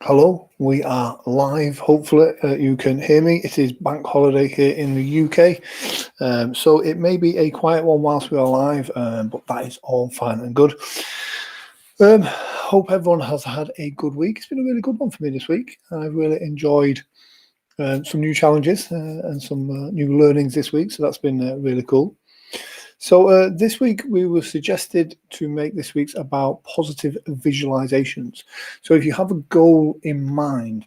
Hello, we are live. Hopefully you can hear me. It is bank holiday here in the UK, so it may be a quiet one whilst we are live, but that is all fine and good. Hope everyone has had a good week. It's been a really good one for me this week. I've really enjoyed some new challenges and some new learnings this week, so that's been really cool. So this week we were suggested to make this week's about positive visualizations. So if you have a goal in mind,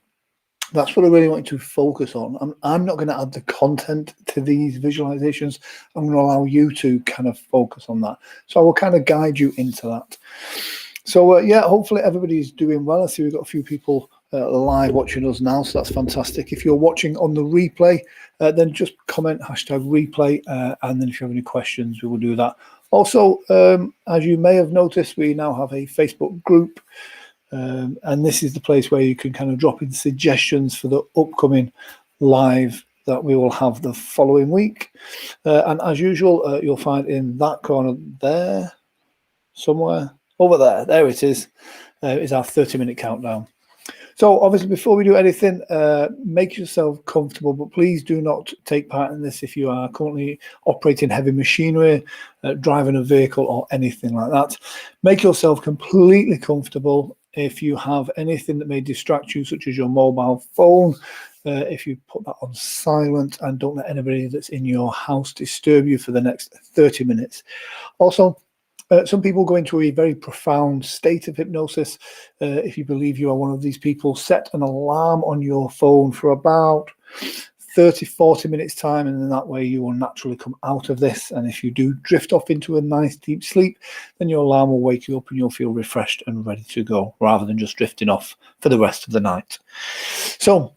that's what I really want you to focus on. I'm not going to add the content to these visualizations. I'm going to allow you to kind of focus on that. So I will kind of guide you into that. So yeah, hopefully everybody's doing well. I see we've got a few people live watching us now, so that's fantastic. If you're watching on the replay, then just comment #replay, and then if you have any questions, we will do that. Also, as you may have noticed, we now have a Facebook group, and this is the place where you can kind of drop in suggestions for the upcoming live that we will have the following week. And as usual, you'll find in that corner there, somewhere over there it is our 30-minute countdown. So obviously, before we do anything, make yourself comfortable, but please do not take part in this if you are currently operating heavy machinery, driving a vehicle or anything like that. Make yourself completely comfortable. If you have anything that may distract you, such as your mobile phone, if you put that on silent and don't let anybody that's in your house disturb you for the next 30 minutes. Also, some people go into a very profound state of hypnosis. If you believe you are one of these people, set an alarm on your phone for about 30-40 minutes time, and in that way you will naturally come out of this. And if you do drift off into a nice deep sleep, then your alarm will wake you up and you'll feel refreshed and ready to go, rather than just drifting off for the rest of the night. So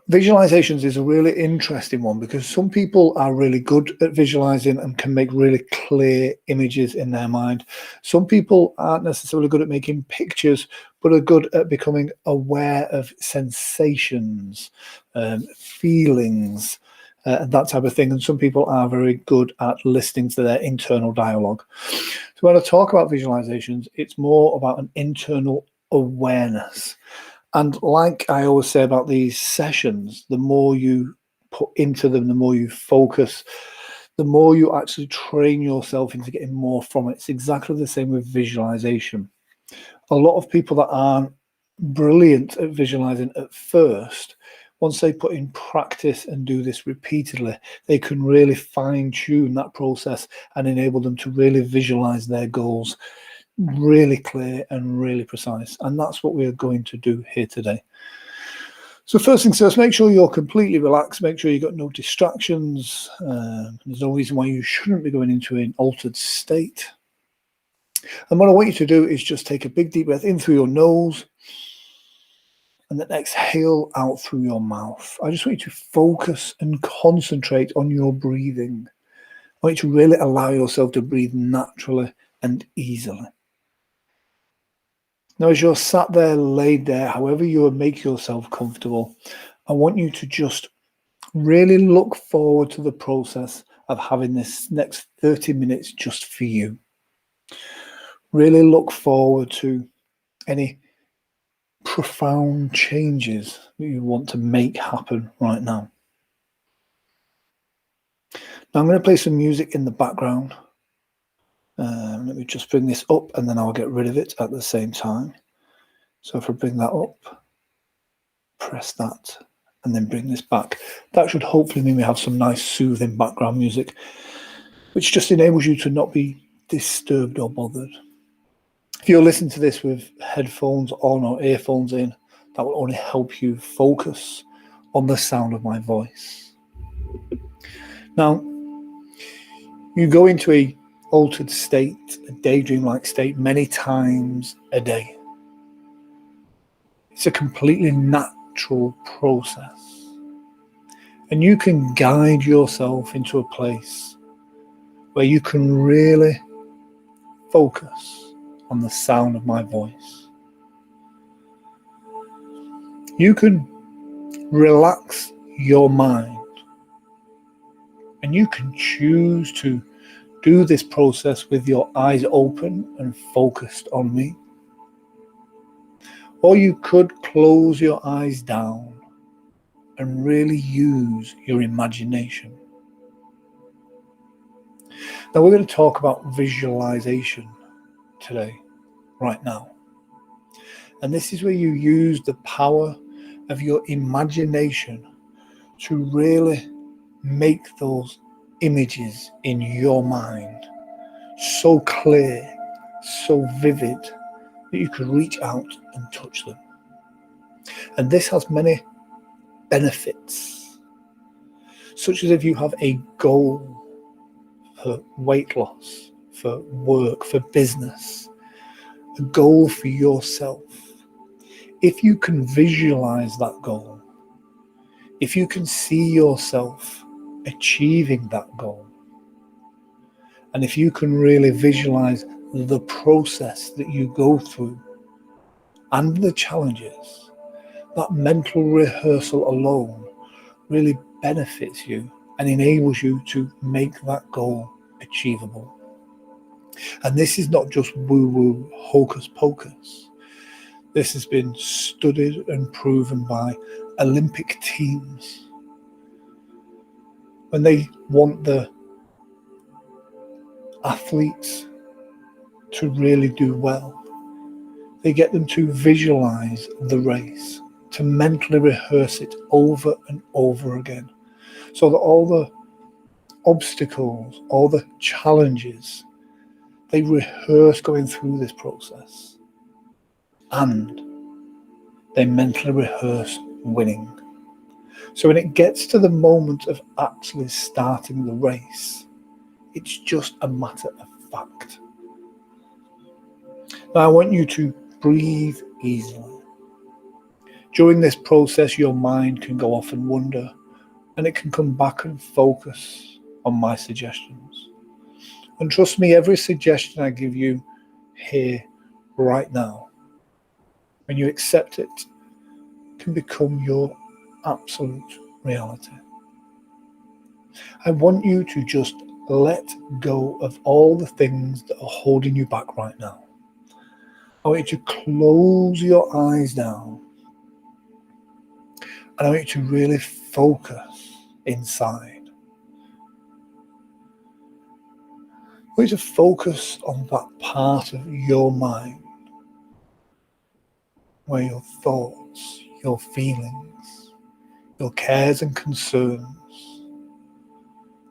visualizations is a really interesting one, because some people are really good at visualizing and can make really clear images in their mind. Some people aren't necessarily good at making pictures, but are good at becoming aware of sensations, feelings, that type of thing. And some people are very good at listening to their internal dialogue. So when I talk about visualizations, it's more about an internal awareness. And like I always say about these sessions, the more you put into them, the more you focus, the more you actually train yourself into getting more from it. It's exactly the same with visualization. A lot of people that aren't brilliant at visualizing at first, once they put in practice and do this repeatedly, they can really fine-tune that process and enable them to really visualize their goals really clear and really precise. And that's what we're going to do here today. So first things first, make sure you're completely relaxed. Make sure you've got no distractions. There's no reason why you shouldn't be going into an altered state. And what I want you to do is just take a big deep breath in through your nose and then exhale out through your mouth. I just want you to focus and concentrate on your breathing. I want you to really allow yourself to breathe naturally and easily. Now, as you're sat there, laid there, however you make yourself comfortable, I want you to just really look forward to the process of having this next 30 minutes just for you. Really look forward to any profound changes that you want to make happen right now. Now, I'm going to play some music in the background. Let me just bring this up and then I'll get rid of it at the same time. So if I bring that up, press that, and then bring this back, that should hopefully mean we have some nice soothing background music, which just enables you to not be disturbed or bothered. If you're listening to this with headphones on or earphones in, that will only help you focus on the sound of my voice. Now, you go into a altered state, a daydream-like state, many times a day. It's a completely natural process. And you can guide yourself into a place where you can really focus on the sound of my voice. You can relax your mind, and you can choose to do this process with your eyes open and focused on me. Or you could close your eyes down and really use your imagination. Now we're going to talk about visualization today, right now. And this is where you use the power of your imagination to really make those images in your mind so clear, so vivid, that you could reach out and touch them. And this has many benefits, such as if you have a goal for weight loss, for work, for business, a goal for yourself. If you can visualize that goal, if you can see yourself achieving that goal, and if you can really visualize the process that you go through and the challenges, that mental rehearsal alone really benefits you and enables you to make that goal achievable. And this is not just woo-woo hocus pocus. This has been studied and proven by Olympic teams. When they want the athletes to really do well, they get them to visualize the race, to mentally rehearse it over and over again, so that all the obstacles, all the challenges, they rehearse going through this process, and they mentally rehearse winning. So when it gets to the moment of actually starting the race, it's just a matter of fact. Now I want you to breathe easily. During this process, your mind can go off and wander, and it can come back and focus on my suggestions. And trust me, every suggestion I give you here right now, when you accept it, can become your absolute reality. I want you to just let go of all the things that are holding you back right now. I want you to close your eyes down, and I want you to really focus inside. I want you to focus on that part of your mind where your thoughts, your feelings, your cares and concerns,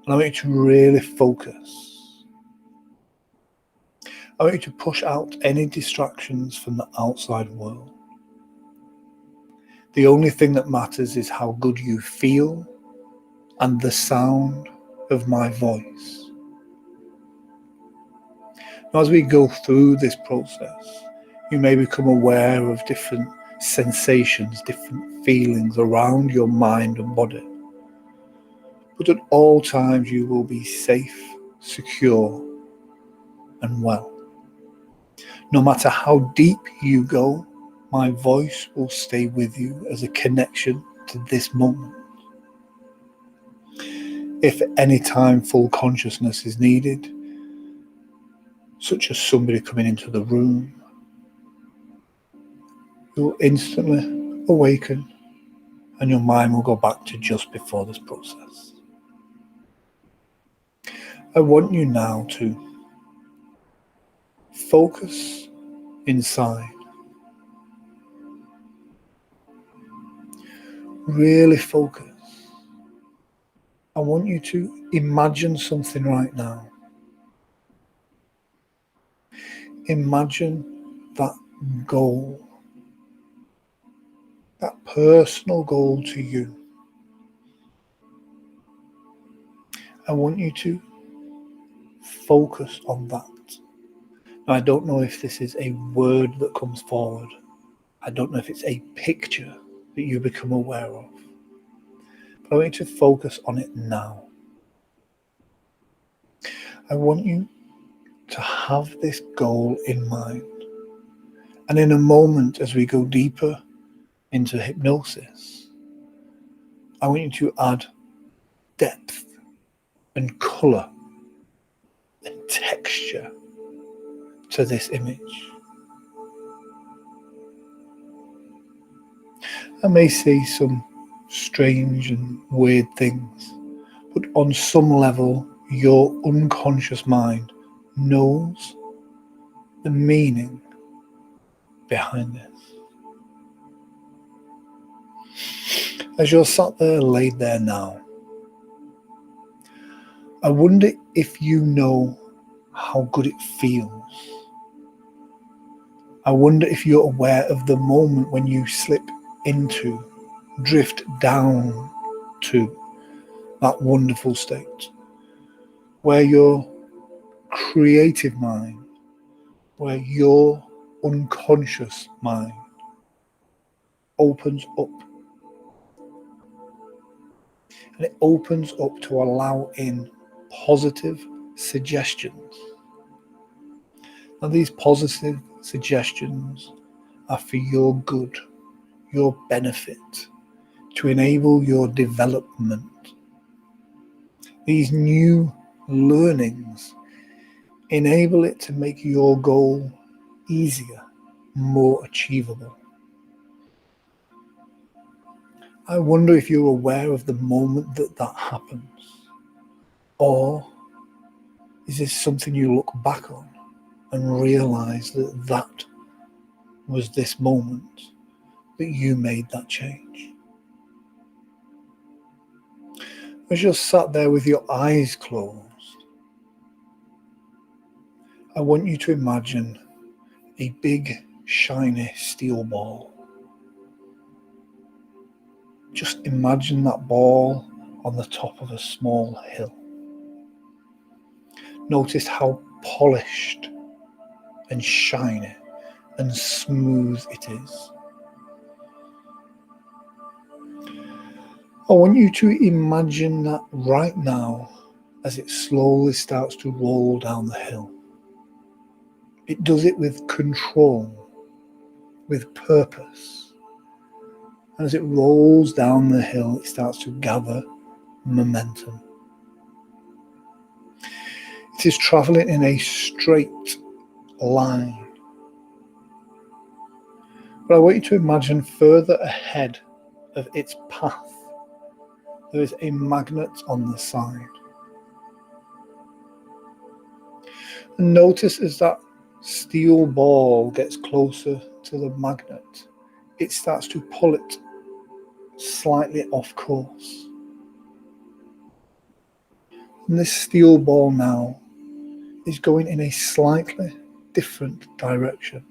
and I want you to really focus. I want you to push out any distractions from the outside world. The only thing that matters is how good you feel and the sound of my voice. Now, as we go through this process, you may become aware of different sensations, different feelings around your mind and body. But at all times you will be safe, secure, and well. No matter how deep you go, my voice will stay with you as a connection to this moment. If at any time full consciousness is needed, such as somebody coming into the room, you will instantly awaken and your mind will go back to just before this process. I want you now to focus inside. Really focus. I want you to imagine something right now. Imagine that goal, that personal goal to you. I want you to focus on that. Now, I don't know if this is a word that comes forward. I don't know if it's a picture that you become aware of. But I want you to focus on it now. I want you to have this goal in mind. And in a moment, as we go deeper into hypnosis, I want you to add depth and colour and texture to this image. I may see some strange and weird things, but on some level, your unconscious mind knows the meaning behind this. As you're sat there, laid there now, I wonder if you know how good it feels. I wonder if you're aware of the moment when you slip into, drift down to that wonderful state where your creative mind, where your unconscious mind opens up, and it opens up to allow in positive suggestions. Now, these positive suggestions are for your good, your benefit, to enable your development. These new learnings enable it to make your goal easier, more achievable. I wonder if you're aware of the moment that that happens, or is this something you look back on and realize that that was this moment that you made that change? As you're sat there with your eyes closed, I want you to imagine a big, shiny steel ball. Just imagine that ball on the top of a small hill. Notice how polished and shiny and smooth it is. I want you to imagine that right now as it slowly starts to roll down the hill. It does it with control, with purpose. And as it rolls down the hill, it starts to gather momentum. It is traveling in a straight line. But I want you to imagine further ahead of its path, there is a magnet on the side. And notice as that steel ball gets closer to the magnet, it starts to pull it slightly off course. And this steel ball now is going in a slightly different direction,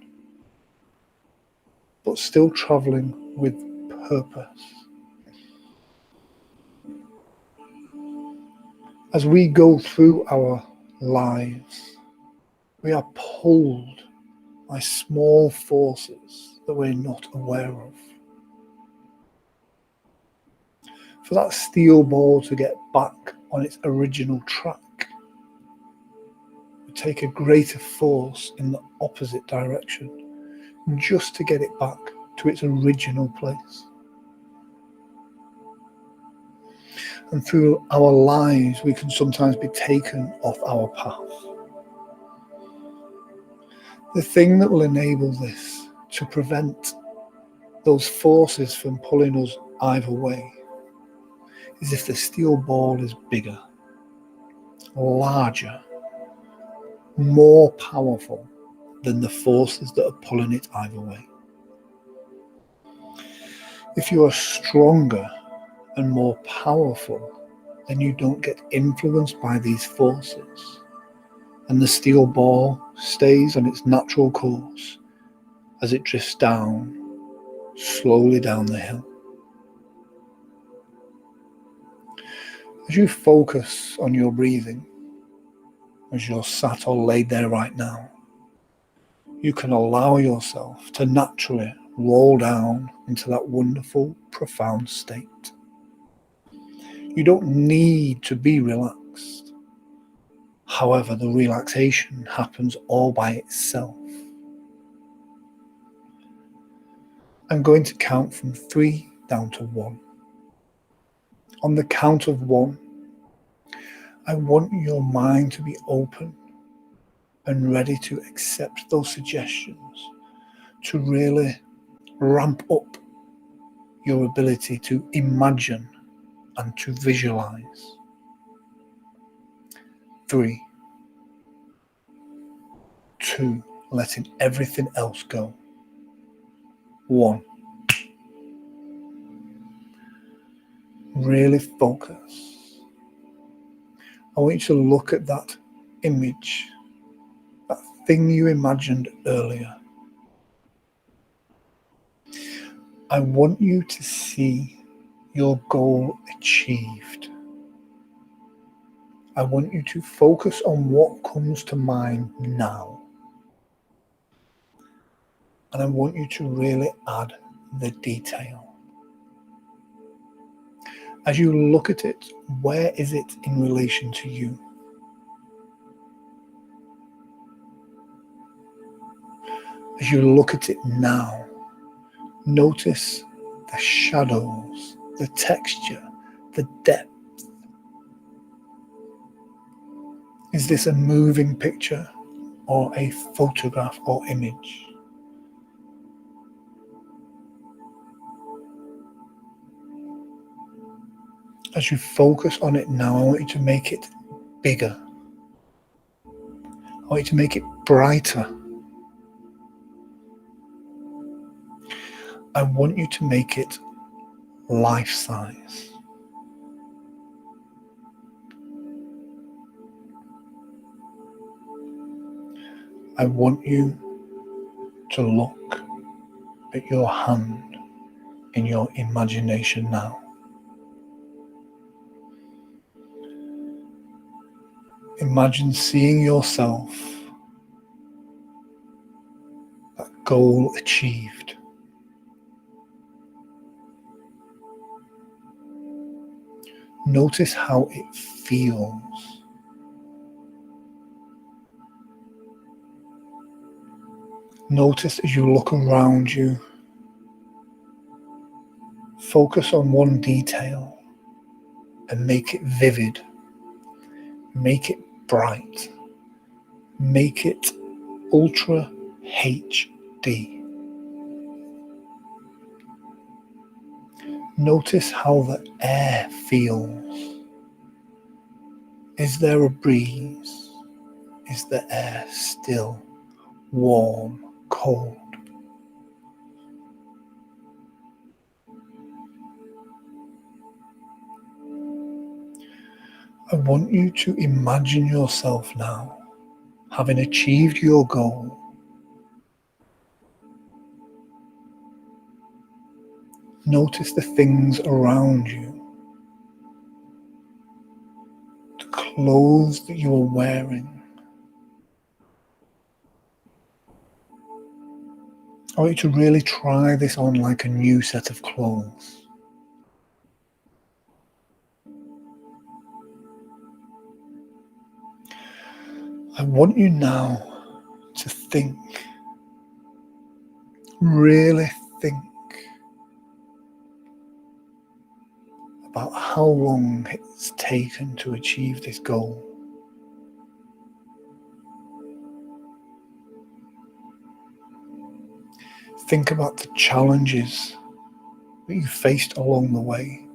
but still traveling with purpose. As we go through our lives, we are pulled by small forces that we're not aware of. For that steel ball to get back on its original track, would take a greater force in the opposite direction just to get it back to its original place. And through our lives, we can sometimes be taken off our path. The thing that will enable this to prevent those forces from pulling us either way is if the steel ball is bigger, larger, more powerful than the forces that are pulling it either way. If you are stronger and more powerful, then you don't get influenced by these forces, and the steel ball stays on its natural course as it drifts down, slowly down the hill. As you focus on your breathing, as you're sat or laid there right now, you can allow yourself to naturally roll down into that wonderful, profound state. You don't need to be relaxed. However, the relaxation happens all by itself. I'm going to count from 3 down to 1. On the count of 1, I want your mind to be open and ready to accept those suggestions, to really ramp up your ability to imagine and to visualize. 3, 2, letting everything else go. 1, really focus. I want you to look at that image, that thing you imagined earlier. I want you to see your goal achieved. I want you to focus on what comes to mind now. And I want you to really add the detail. As you look at it, where is it in relation to you? As you look at it now, notice the shadows, the texture, the depth. Is this a moving picture or a photograph or image? As you focus on it now, I want you to make it bigger. I want you to make it brighter. I want you to make it life-size. I want you to look at your hand in your imagination now. Imagine seeing yourself, that goal achieved. Notice how it feels. Notice as you look around you, focus on one detail and make it vivid, make it bright, make it ultra HD. Notice how the air feels. Is there a breeze? Is the air still, warm, cold? I want you to imagine yourself now having achieved your goal. Notice the things around you, the clothes that you are wearing. I want you to really try this on like a new set of clothes. I want you now to think, really think about how long it's taken to achieve this goal. Think about the challenges that you faced along the way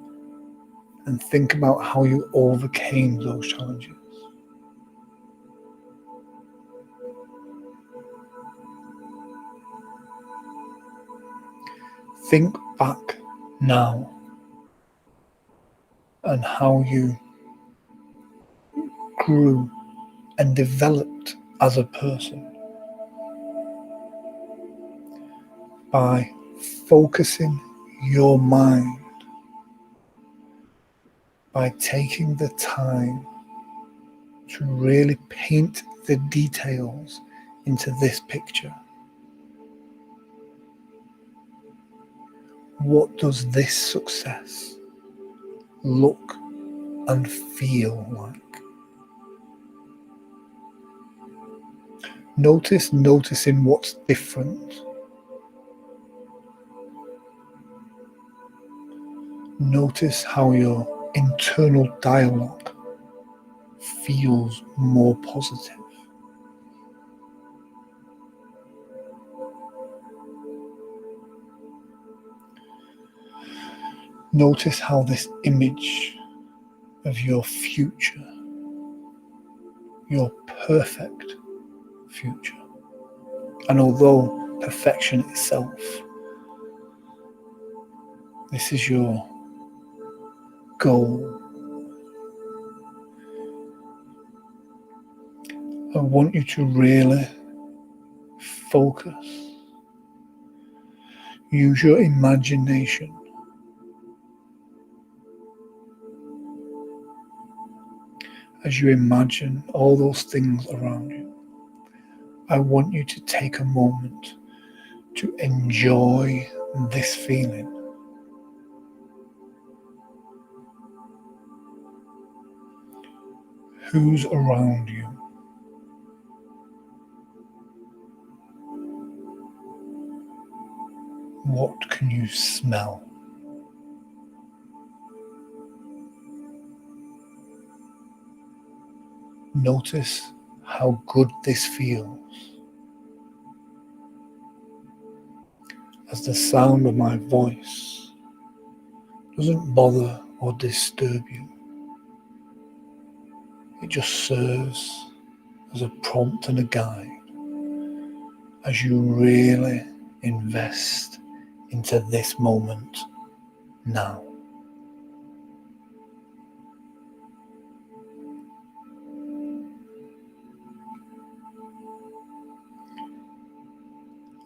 and think about how you overcame those challenges. Think back now and how you grew and developed as a person by focusing your mind, by taking the time to really paint the details into this picture. What does this success look and feel like? Noticing what's different. Notice how your internal dialogue feels more positive. Notice how this image of your future, your perfect future, and although perfection itself, this is your goal. I want you to really focus. Use your imagination. As you imagine all those things around you, I want you to take a moment to enjoy this feeling. Who's around you? What can you smell? Notice how good this feels as the sound of my voice doesn't bother or disturb you. It just serves as a prompt and a guide as you really invest into this moment now.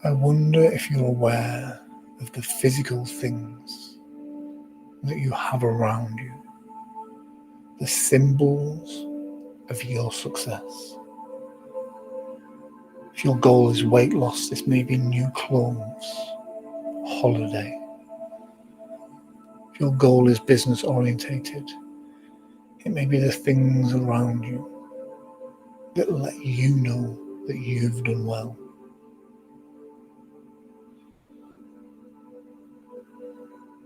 I wonder if you're aware of the physical things that you have around you, the symbols of your success. If your goal is weight loss, this may be new clothes, holiday. If your goal is business orientated, it may be the things around you that let you know that you've done well.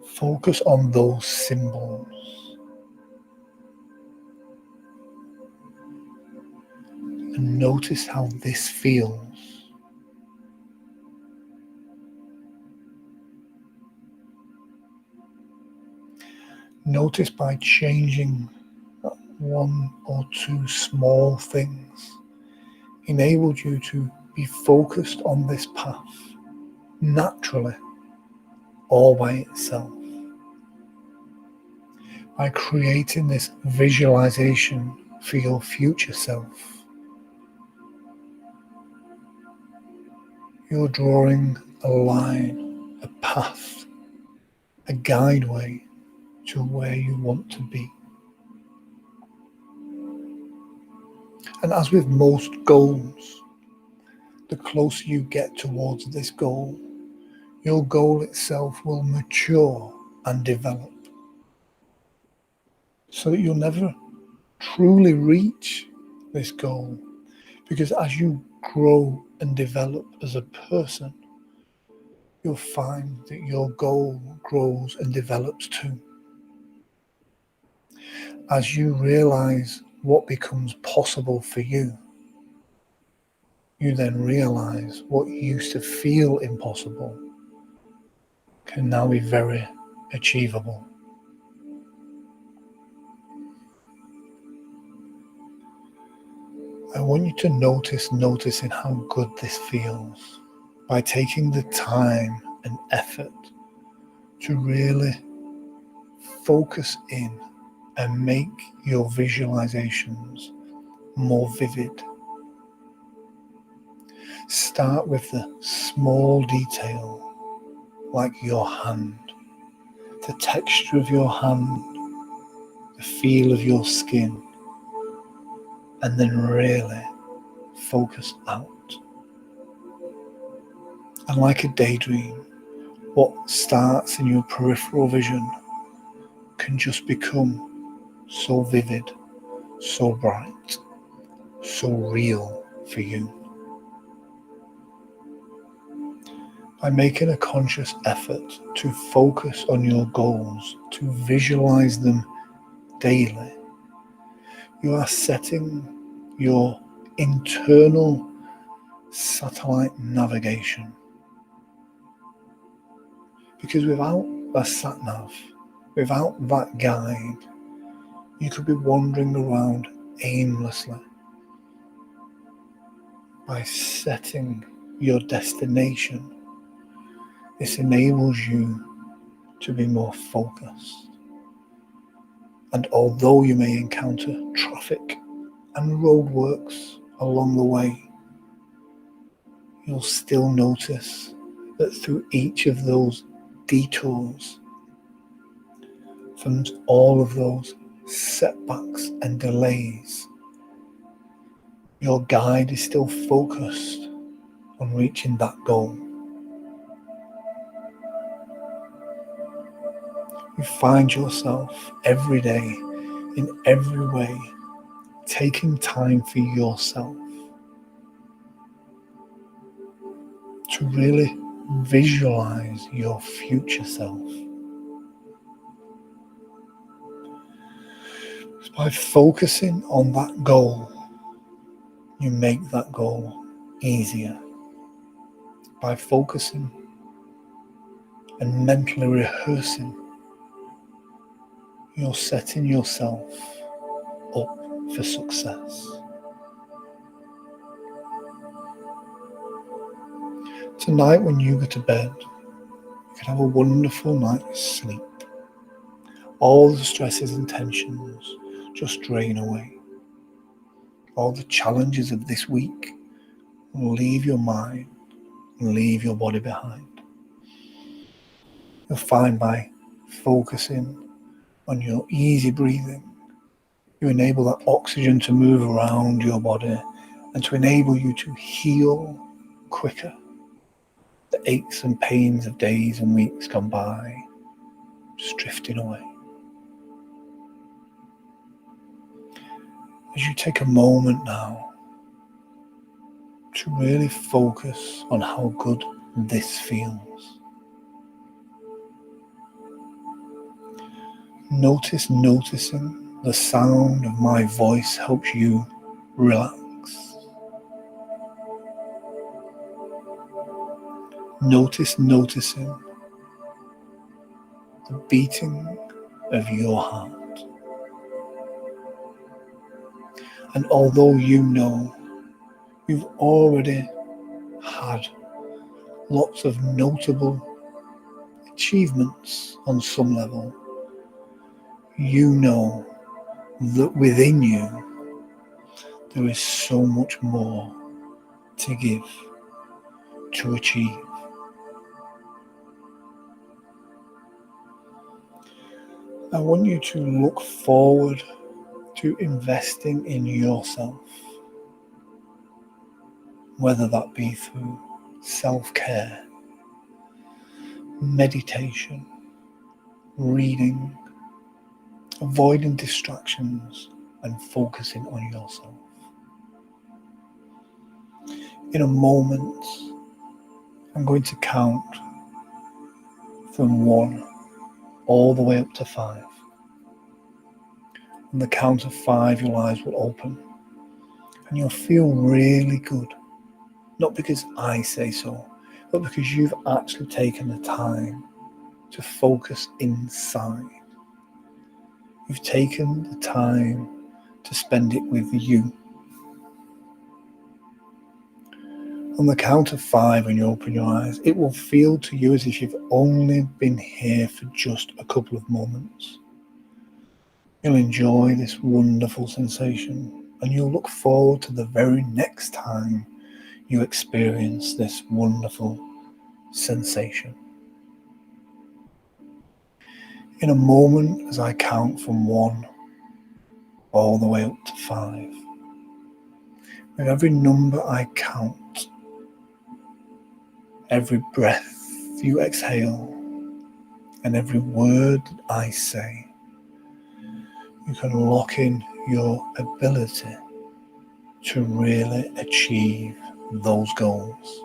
Focus on those symbols and notice how this feels. Notice by changing one or two small things enabled you to be focused on this path naturally all by itself. By creating this visualization for your future self, you're drawing a line, a path, a guideway to where you want to be. And as with most goals, the closer you get towards this goal, your goal itself will mature and develop so that you'll never truly reach this goal. Because as you grow and develop as a person, you'll find that your goal grows and develops too. As you realize what becomes possible for you, you then realize what used to feel impossible can now be very achievable. I want you to noticing how good this feels by taking the time and effort to really focus in and make your visualizations more vivid. Start with the small detail, like your hand, the texture of your hand, the feel of your skin, and then really focus out. And like a daydream, what starts in your peripheral vision can just become so vivid, so bright, so real for you. By making a conscious effort to focus on your goals, to visualize them daily, you are setting your internal satellite navigation. Because without a sat nav, Without that guide, you could be wandering around aimlessly. By setting your destination, this enables you to be more focused. And although you may encounter traffic and roadworks along the way, you'll still notice that through each of those detours, from all of those setbacks and delays, your guide is still focused on reaching that goal. You find yourself every day, in every way, taking time for yourself to really visualize your future self. By focusing on that goal, you make that goal easier. By focusing and mentally rehearsing, you're setting yourself up for success. Tonight, when you go to bed, you can have a wonderful night's sleep. All the stresses and tensions just drain away. All the challenges of this week will leave your mind and leave your body behind. You'll find by focusing on your easy breathing, you enable that oxygen to move around your body and to enable you to heal quicker. The aches and pains of days and weeks gone by, just drifting away. As you take a moment now to really focus on how good this feels. Noticing the sound of my voice helps you relax. Noticing the beating of your heart. And although you know you've already had lots of notable achievements on some level, you know that within you there is so much more to give, to achieve. I want you to look forward to investing in yourself, whether that be through self-care, meditation, reading, avoiding distractions, and focusing on yourself. In a moment, I'm going to count from 1 all the way up to 5. On the count of 5, your eyes will open and you'll feel really good. Not because I say so, but because you've actually taken the time to focus inside. You've taken the time to spend it with you. On the count of 5, when you open your eyes, it will feel to you as if you've only been here for just a couple of moments. You'll enjoy this wonderful sensation and you'll look forward to the very next time you experience this wonderful sensation. In a moment, as I count from 1 all the way up to 5, with every number I count, every breath you exhale, and every word that I say, you can lock in your ability to really achieve those goals.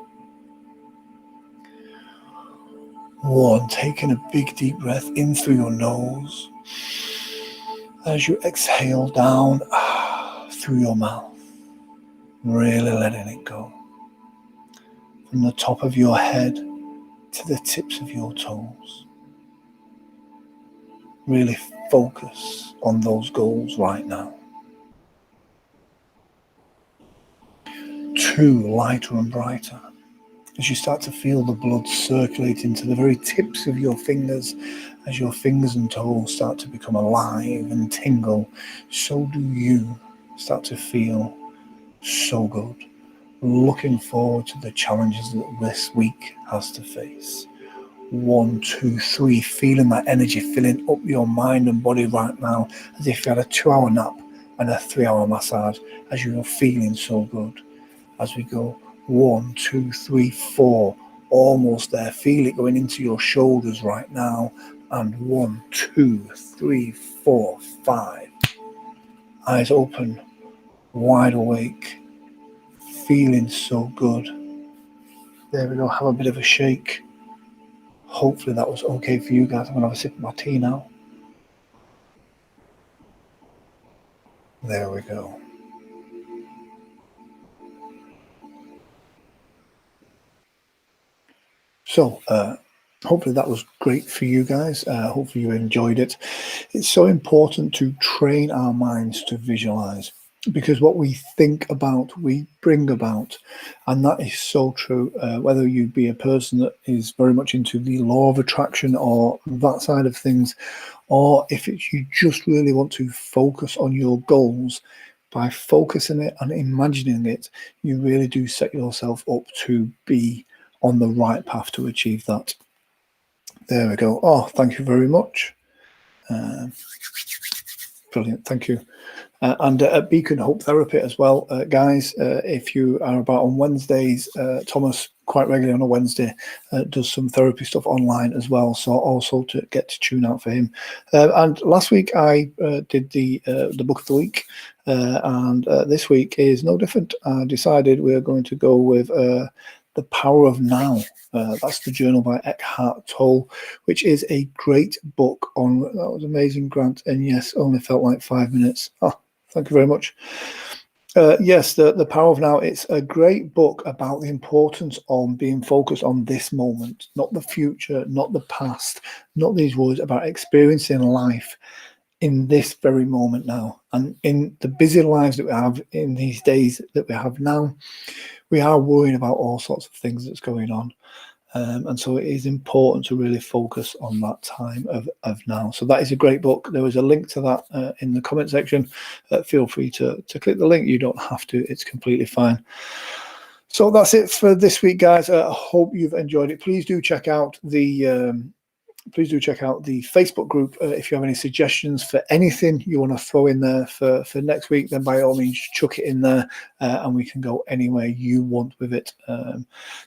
1, taking a big deep breath in through your nose as you exhale down through your mouth, really letting it go. From the top of your head to the tips of your toes. Really focus on those goals right now. 2, lighter and brighter. As you start to feel the blood circulating to the very tips of your fingers, as your fingers and toes start to become alive and tingle, so do you start to feel so good. Looking forward to the challenges that this week has to face. 1, 2, 3, feeling that energy filling up your mind and body right now, as if you had a 2-hour nap and a 3-hour massage, as you are feeling so good. As we go 1, 2, 3, 4, almost there. Feel it going into your shoulders right now. And 1, 2, 3, 4, 5. Eyes open, wide awake, feeling so good. There we go. Have a bit of a shake. Hopefully that was okay for you guys. I'm going to have a sip of my tea now. There we go. So, hopefully that was great for you guys. Hopefully you enjoyed it. It's so important to train our minds to visualize, because what we think about, we bring about. And that is so true. Whether you be a person that is very much into the law of attraction or that side of things, or if it's you just really want to focus on your goals, by focusing it and imagining it, you really do set yourself up to be on the right path to achieve that. There we go. Oh, thank you very much. Brilliant. Thank you. And at Beacon Hope Therapy as well, guys, if you are about on Wednesdays, Thomas quite regularly on a Wednesday does some therapy stuff online as well, so also to get to tune out for him. And last week I did the book of the week, and this week is no different. I decided we're going to go with The Power of Now. That's the journal by Eckhart Tolle, which is a great book on. That was amazing, Grant. And yes, only felt like 5 minutes. Oh, thank you very much. Yes, the Power of Now. It's a great book about the importance of being focused on this moment, not the future, not the past, not these words, about experiencing life in this very moment now. And in the busy lives that we have in these days that we have now, we are worrying about all sorts of things that's going on. And so it is important to really focus on that time of now. So that is a great book. There is a link to that in the comment section. Feel free to click the link. You don't have to. It's completely fine. So that's it for this week, guys. I hope you've enjoyed it. Please do check out the Facebook group. If you have any suggestions for anything you want to throw in there for next week, then by all means chuck it in there, and we can go anywhere you want with it.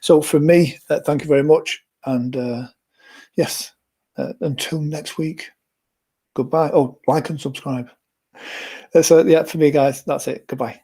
So from me, thank you very much, and yes, until next week, goodbye. Oh, like and subscribe. So yeah, for me, guys, that's it. Goodbye.